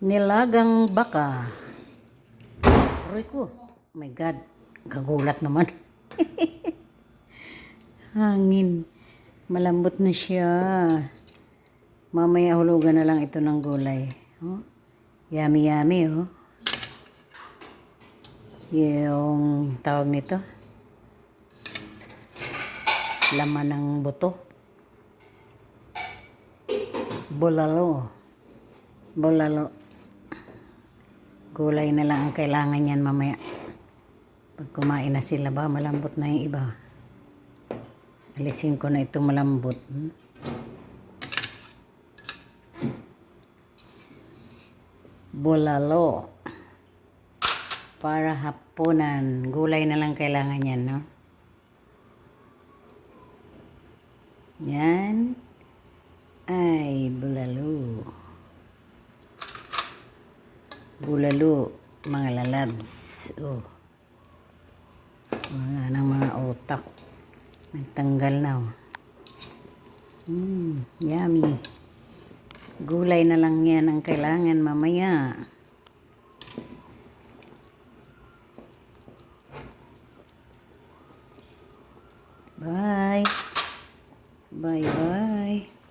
Nilagang baka. Aray ko. Oh my God. Kagulat naman. Hangin. Malambot na siya. Mamaya hulugan na lang ito ng gulay. Oh. Yummy yummy oh. Yung tawag nito. Laman ng buto. Bulalo. Bulalo. Gulay na lang ang kailangan yan mamaya. Pag kumain na sila ba, malambot na yung iba. Alisin ko na ito malambot. Bulalo. Para hapunan. Gulay na lang kailangan yan, no? Yan. Ay, bulalo. Bulalo, mga lalabs. Oh. Wala ng mga otak. Nagtanggal na. Oh. Yummy. Gulay na lang yan ang kailangan mamaya. Bye. Bye-bye.